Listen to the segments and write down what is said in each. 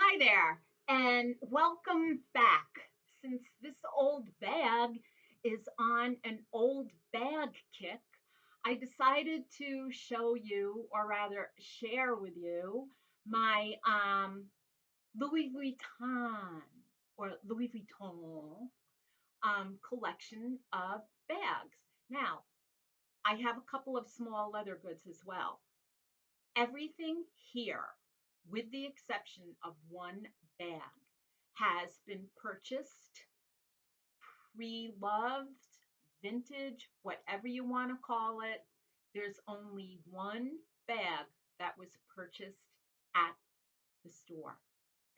Hi there, and welcome back. Since this old bag is on an old bag kick, I decided to show you, or rather, share with you, my Louis Vuitton or Louis Vuitton collection of bags. Now, I have a couple of small leather goods as well. Everything here, with the exception of one bag, has been purchased, pre loved, vintage, whatever you want to call it. There's only one bag that was purchased at the store,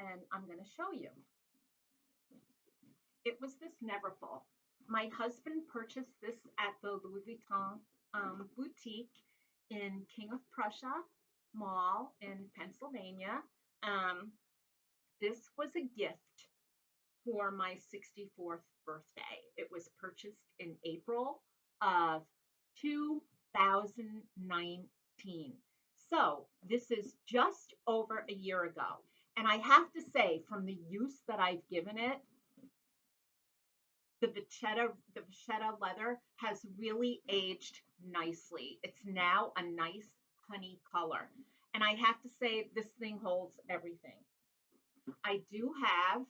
and I'm going to show you. It was this Neverfull. My husband purchased this at the Louis Vuitton boutique in King of Prussia Mall in Pennsylvania. Um, this was a gift for my 64th birthday. It was purchased in April of 2019. So this is just over a year ago. And I have to say, from the use that I've given it, the vachetta leather has really aged nicely. It's now a nice honey color. And I have to say, this thing holds everything. I do have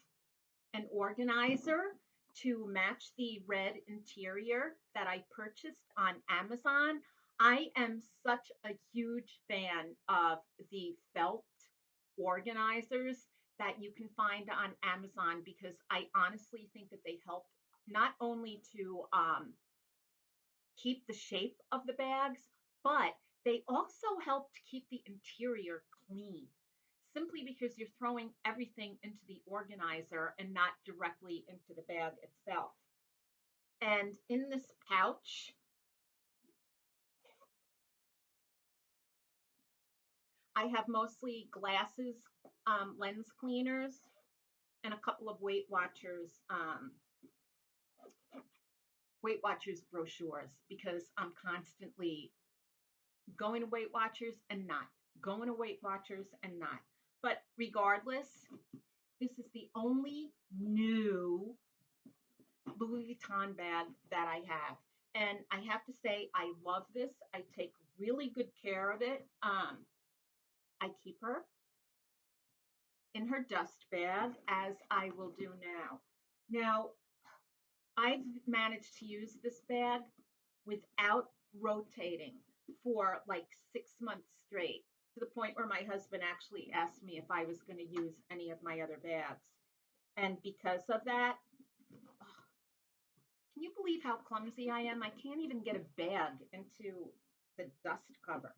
an organizer to match the red interior that I purchased on Amazon. I am such a huge fan of the felt organizers that you can find on Amazon because I honestly think that they help not only to keep the shape of the bags, but they also help to keep the interior clean simply because you're throwing everything into the organizer and not directly into the bag itself. And in this pouch, I have mostly glasses, lens cleaners, and a couple of Weight Watchers brochures because I'm constantly going to Weight Watchers and not, going to Weight Watchers and not. But regardless, this is the only new Louis Vuitton bag that I have. And I have to say, I love this. I take really good care of it. I keep her in her dust bag, as I will do now. Now, I've managed to use this bag without rotating for like 6 months straight, to the point where my husband actually asked me if I was going to use any of my other bags. And because of that, can you believe how clumsy I am? I can't even get a bag into the dust cover.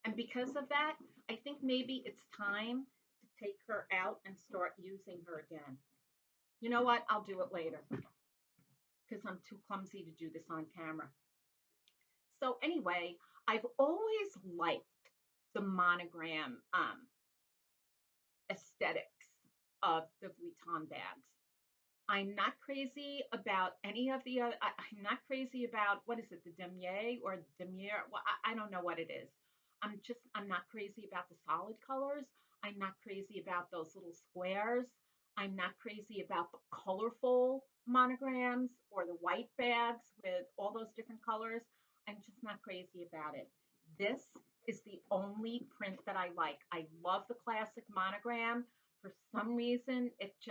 And because of that, I think maybe it's time to take her out and start using her again. You know what? I'll do it later because I'm too clumsy to do this on camera. So, anyway, I've always liked the monogram aesthetics of the Vuitton bags. I'm not crazy about any of the other. I'm not crazy about what is it, the demier or demier? Well, I don't know what it is. I'm not crazy about the solid colors. I'm not crazy about those little squares. I'm not crazy about the colorful monograms or the white bags with all those different colors. I'm just not crazy about it. This is the only print that I like. I love the classic monogram. For some reason, it's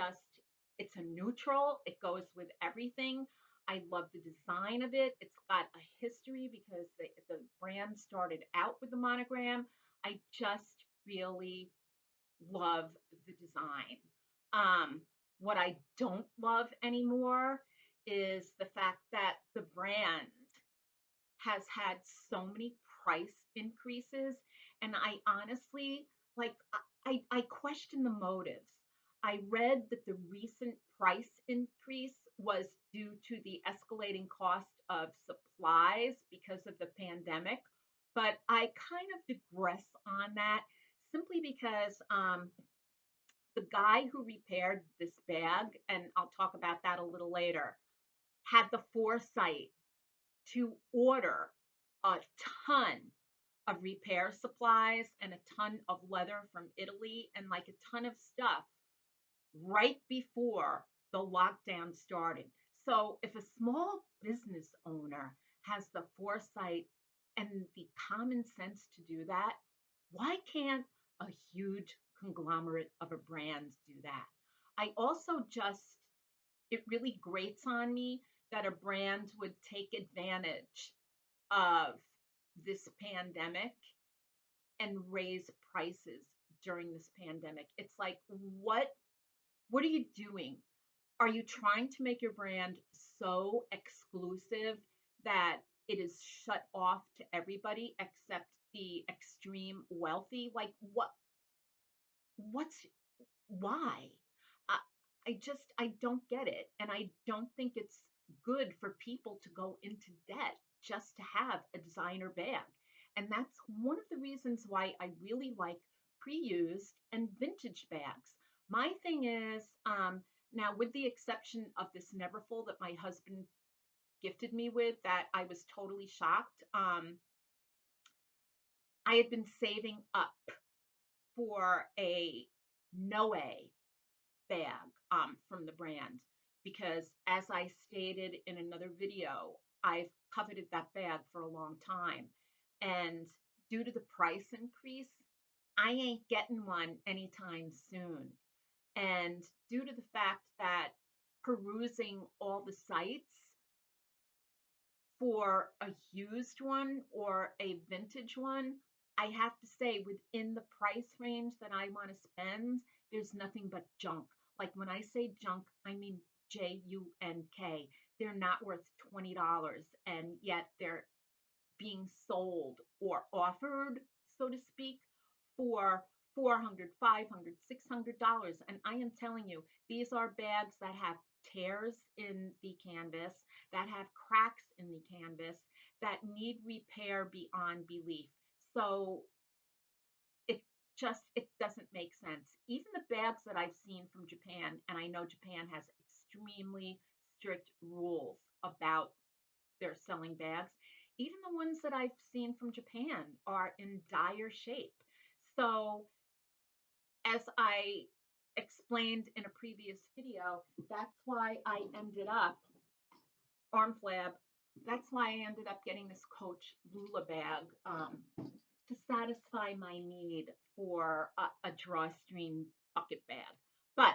a neutral. It goes with everything. I love the design of it. It's got a history because the brand started out with the monogram. I just really love the design. What I don't love anymore is the fact that the brand has had so many price increases, and I honestly, like, I question the motives. I read that the recent price increase was due to the escalating cost of supplies because of the pandemic, but I kind of digress on that simply because the guy who repaired this bag, and I'll talk about that a little later, had the foresight to order a ton of repair supplies and a ton of leather from Italy and like a ton of stuff right before the lockdown started. So if a small business owner has the foresight and the common sense to do that, why can't a huge conglomerate of a brand do that? I also just, it really grates on me that a brand would take advantage of this pandemic and raise prices during this pandemic. It's like, what are you doing? Are you trying to make your brand so exclusive that it is shut off to everybody except the extreme wealthy? Like what's why? I, I don't get it. And I don't think it's good for people to go into debt just to have a designer bag. And that's one of the reasons why I really like pre-used and vintage bags. My thing is, now with the exception of this Neverfull that my husband gifted me with, that I was totally shocked. I had been saving up for a Noe bag from the brand because, as I stated in another video, I've coveted that bag for a long time. And due to the price increase, I ain't getting one anytime soon. And due to the fact that perusing all the sites for a used one or a vintage one, I have to say within the price range that I want to spend, there's nothing but junk. Like when I say junk, I mean JUNK. They're not worth $20 and yet they're being sold or offered, so to speak, for 400, 500, $600. And I am telling you, these are bags that have tears in the canvas, that have cracks in the canvas, that need repair beyond belief. So it it doesn't make sense. Even the bags that I've seen from Japan, and I know Japan has extremely strict rules about their selling bags. Even the ones that I've seen from Japan are in dire shape. So, as I explained in a previous video, that's why I ended up, arm flab, that's why I ended up getting this Coach Lula bag to satisfy my need for a drawstring bucket bag. But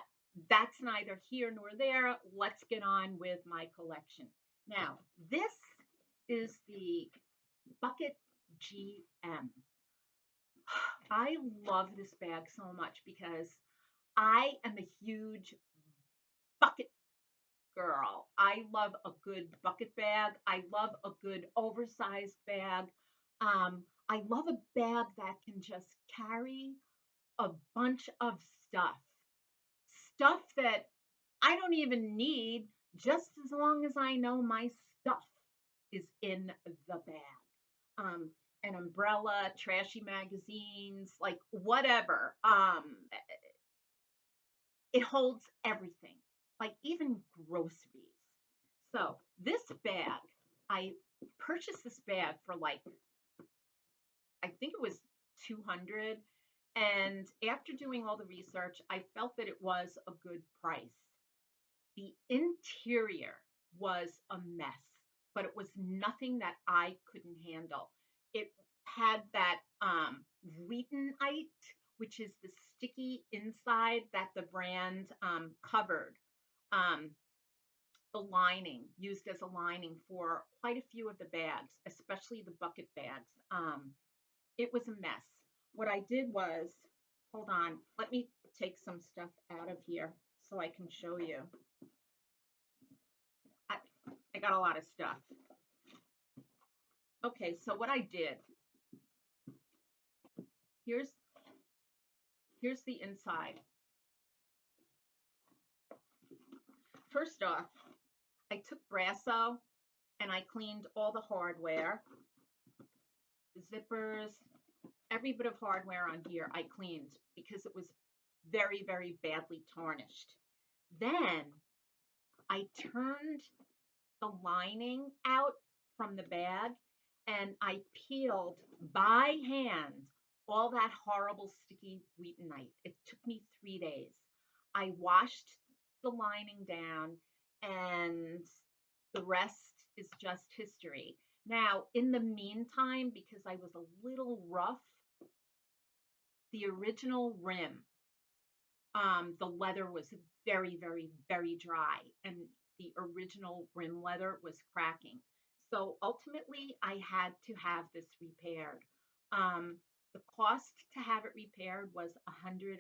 that's neither here nor there. Let's get on with my collection. Now, this is the Bucket GM. I love this bag so much because I am a huge bucket girl. I love a good bucket bag. I love a good oversized bag. I love a bag that can just carry a bunch of stuff. Stuff that I don't even need, just as long as I know my stuff is in the bag. Um, an umbrella, trashy magazines, like whatever. It holds everything, like even groceries. So this bag, I purchased this bag for like, I think it was 200. And after doing all the research, I felt that it was a good price. The interior was a mess, but it was nothing that I couldn't handle. It had that Vuittonite, which is the sticky inside that the brand covered. Um, the lining, used as a lining for quite a few of the bags, especially the bucket bags. It was a mess. What I did was, hold on, let me take some stuff out of here so I can show you. I, I got a lot of stuff. Okay, so what I did, here's here's the inside. First off, I took Brasso and I cleaned all the hardware, the zippers, every bit of hardware on here I cleaned because it was very, very badly tarnished. Then I turned the lining out from the bag and I peeled by hand all that horrible sticky Wheatonite. It took me 3 days. I washed the lining down, and the rest is just history. Now, in the meantime, because I was a little rough, the original rim, the leather was very, very, very dry, and the original rim leather was cracking. So ultimately, I had to have this repaired. Um, the cost to have it repaired was $125.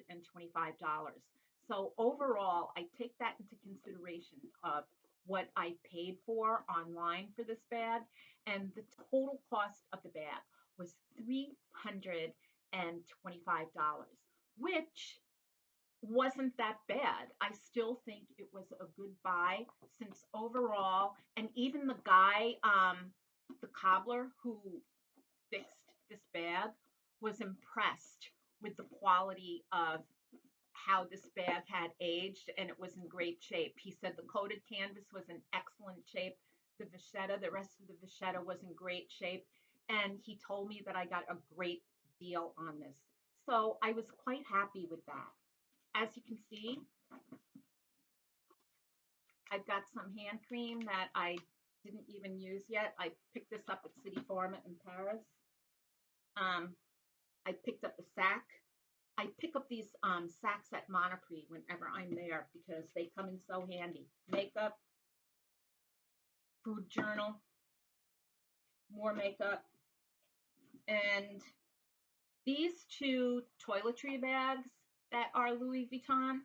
So overall, I take that into consideration of what I paid for online for this bag, and the total cost of the bag was $325, which wasn't that bad. I still think it was a good buy since overall, and even the guy, the cobbler who fixed this bag, was impressed with the quality of how this bag had aged, and it was in great shape. He said the coated canvas was in excellent shape. The vachetta, the rest of the vachetta was in great shape. And he told me that I got a great deal on this. So I was quite happy with that. As you can see, I've got some hand cream that I didn't even use yet. I picked this up at City Pharma in Paris. Um, I picked up a sack. I pick up these sacks at Monogram whenever I'm there because they come in so handy. Makeup, food journal, more makeup, and these two toiletry bags that are Louis Vuitton.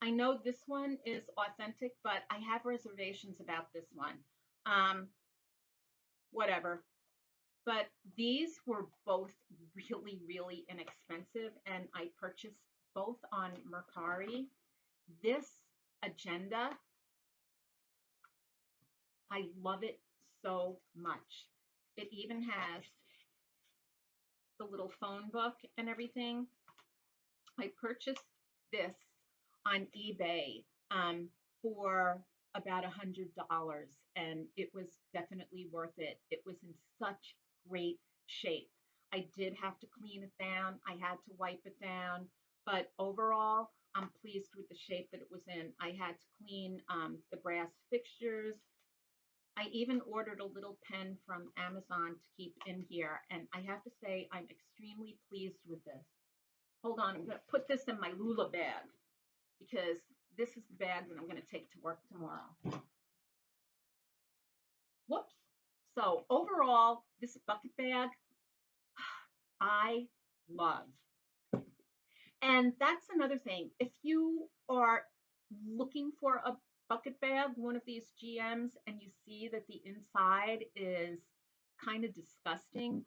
I know this one is authentic, but I have reservations about this one. Um, Whatever. But these were both really, really inexpensive, and I purchased both on Mercari. This agenda, I love it so much. It even has the little phone book and everything. I purchased this on eBay for about $100, and it was definitely worth it. It was in such great shape. I did have to clean it down. I had to wipe it down, but overall, I'm pleased with the shape that it was in. I had to clean the brass fixtures. I even ordered a little pen from Amazon to keep in here, and I have to say I'm extremely pleased with this. Hold on, I'm going to put this in my Lula bag because this is the bag that I'm going to take to work tomorrow. Whoops. So overall, this bucket bag, I love. And that's another thing. If you are looking for a bucket bag, one of these GMs, and you see that the inside is kind of disgusting,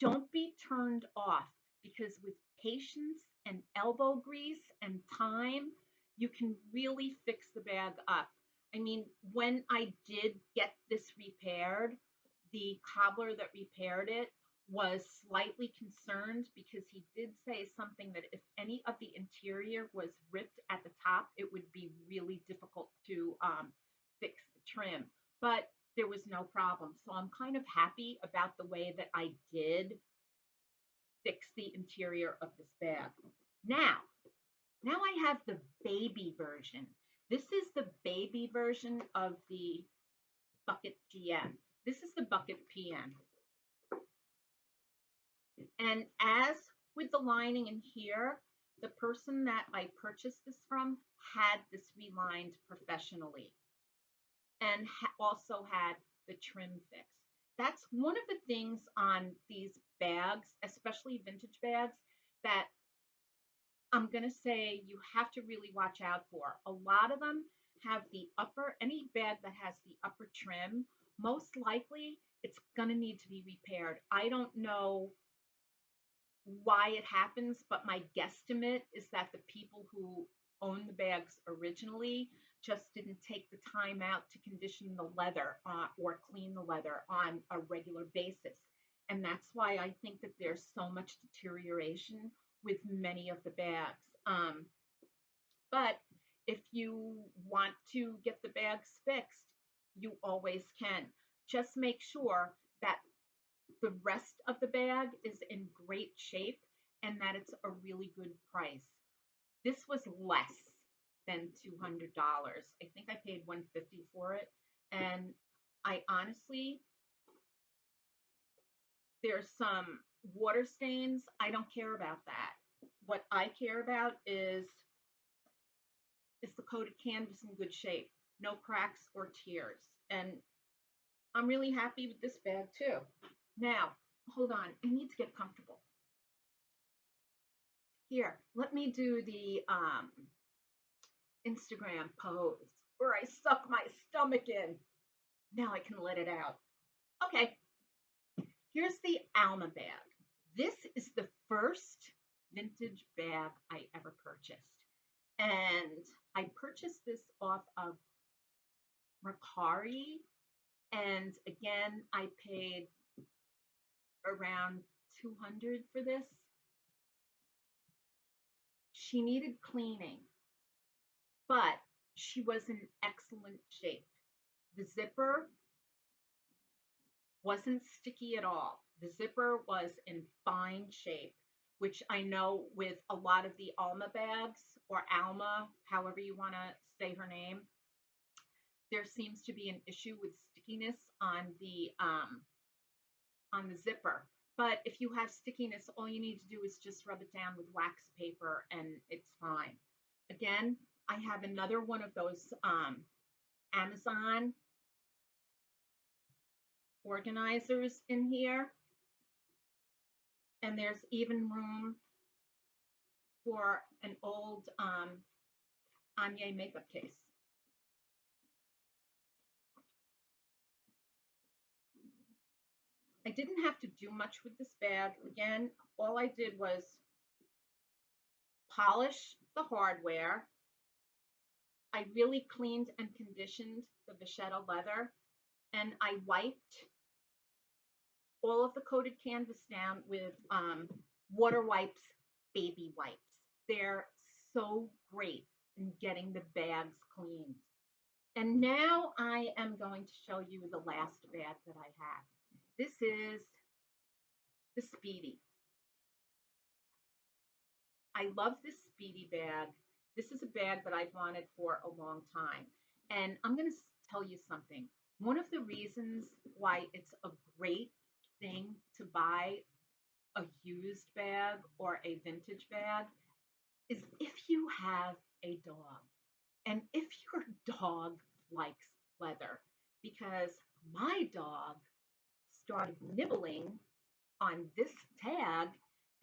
don't be turned off because with patience and elbow grease and time, you can really fix the bag up. I mean, when I did get this repaired, the cobbler that repaired it was slightly concerned because he did say something that if any of the interior was ripped at the top, it would be really difficult to fix the trim. But there was no problem. So I'm kind of happy about the way that I did fix the interior of this bag. Now, now I have the baby version. This is the baby version of the Bucket GM. This is the Bucket PM. And as with the lining in here, the person that I purchased this from had this relined professionally and also had the trim fixed. That's one of the things on these bags, especially vintage bags, that I'm going to say you have to really watch out for. A lot of them have the upper, any bag that has the upper trim, most likely it's going to need to be repaired. I don't know why it happens, but my guesstimate is that the people who own the bags originally just didn't take the time out to condition the leather or clean the leather on a regular basis. And that's why I think that there's so much deterioration with many of the bags. But if you want to get the bags fixed, you always can. Just make sure that the rest of the bag is in great shape and that it's a really good price. This was less. than $200. I think I paid 150 for it. And I honestly, there's some water stains. I don't care about that. What I care about is the coated canvas in good shape, no cracks or tears. And I'm really happy with this bag too. Now, hold on, I need to get comfortable. Here, let me do the Instagram pose where I suck my stomach in. Now I can let it out. Okay, here's the Alma bag. This is the first vintage bag I ever purchased. And I purchased this off of Mercari. And again, I paid around 200 for this. She needed cleaning, but she was in excellent shape. The zipper wasn't sticky at all. The zipper was in fine shape, which I know with a lot of the Alma bags or Alma, however you want to say her name, there seems to be an issue with stickiness on the zipper. But if you have stickiness, all you need to do is just rub it down with wax paper and it's fine. Again, I have another one of those Amazon organizers in here. And there's even room for an old Anya makeup case. I didn't have to do much with this bag. Again, all I did was polish the hardware. I really cleaned and conditioned the vachetta leather, and I wiped all of the coated canvas down with water wipes, baby wipes. They're so great in getting the bags cleaned. And now I am going to show you the last bag that I have. This is the Speedy. I love this Speedy bag. This is a bag that I've wanted for a long time. And I'm going to tell you something. One of the reasons why it's a great thing to buy a used bag or a vintage bag is if you have a dog and if your dog likes leather. Because my dog started nibbling on this tag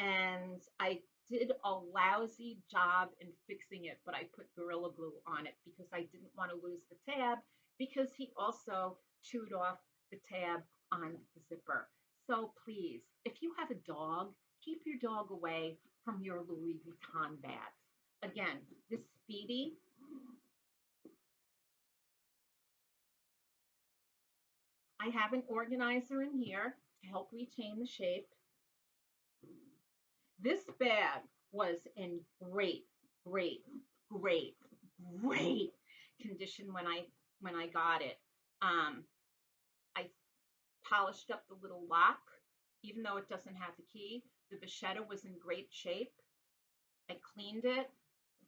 and I did a lousy job in fixing it, but I put Gorilla Glue on it because I didn't want to lose the tab because he also chewed off the tab on the zipper. So please, if you have a dog, keep your dog away from your Louis Vuitton bags. Again, this Speedy, I have an organizer in here to help retain the shape. This bag was in great, great, great, great condition when I got it. I polished up the little lock, even though it doesn't have the key. The vachetta was in great shape. I cleaned it.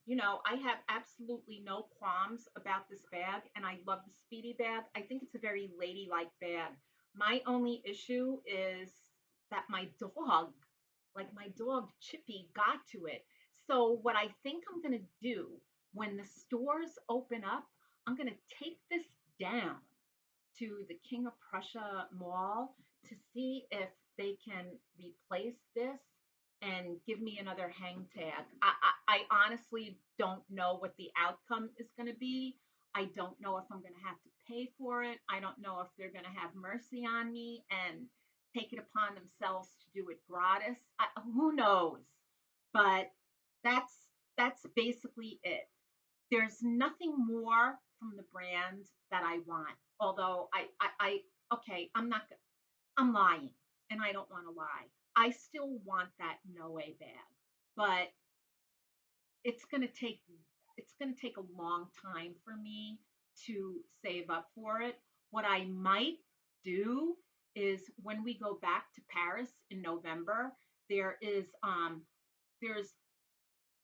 You know, I have absolutely no qualms about this bag, and I love the Speedy bag. I think it's a very ladylike bag. My only issue is that my dog Chippy got to it. So what I think I'm going to do when the stores open up, I'm going to take this down to the King of Prussia Mall to see if they can replace this and give me another hang tag. I honestly don't know what the outcome is going to be. I don't know if I'm going to have to pay for it. I don't know if they're going to have mercy on me and take it upon themselves to do it gratis. Who knows? But that's that's basically it. There's nothing more from the brand that I want. Although okay, I'm lying, and I don't want to lie. I still want that Noe bag, but it's gonna take it's gonna take a long time for me to save up for it. What I might do is when we go back to Paris in November, there is there's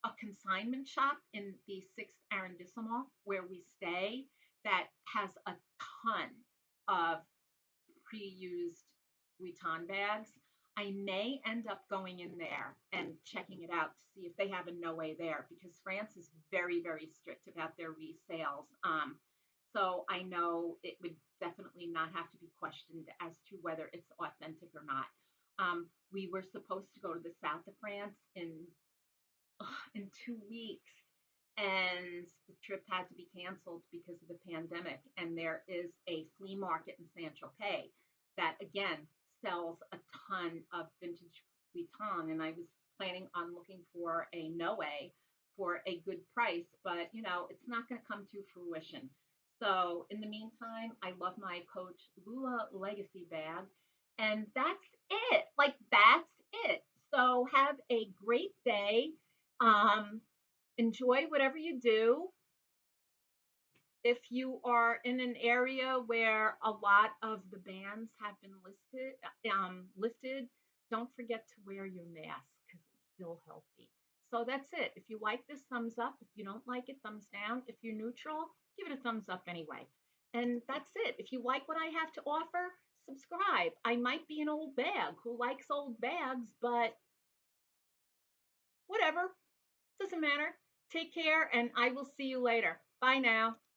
a consignment shop in the 6th arrondissement where we stay that has a ton of pre-used Vuitton bags. I may end up going in there and checking it out to see if they have a no way there because France is very, very strict about their resales. So I know it would definitely not have to be questioned as to whether it's authentic or not. We were supposed to go to the south of France in 2 weeks, and the trip had to be canceled because of the pandemic. And there is a flea market in Saint Tropez that again sells a ton of vintage Vuitton, and I was planning on looking for a Noe for a good price, but it's not going to come to fruition. So in the meantime, I love my Coach Lula Legacy bag, and that's it. Like that's it. So have a great day. um, Enjoy whatever you do. If you are in an area where a lot of the bans have been lifted, don't forget to wear your mask because it's still healthy. So that's it. If you like this, thumbs up. If you don't like it, thumbs down. If you're neutral, give it a thumbs up anyway. And that's it. If you like what I have to offer, subscribe. I might be an old bag who likes old bags, but whatever. Doesn't matter. Take care, and I will see you later. Bye now.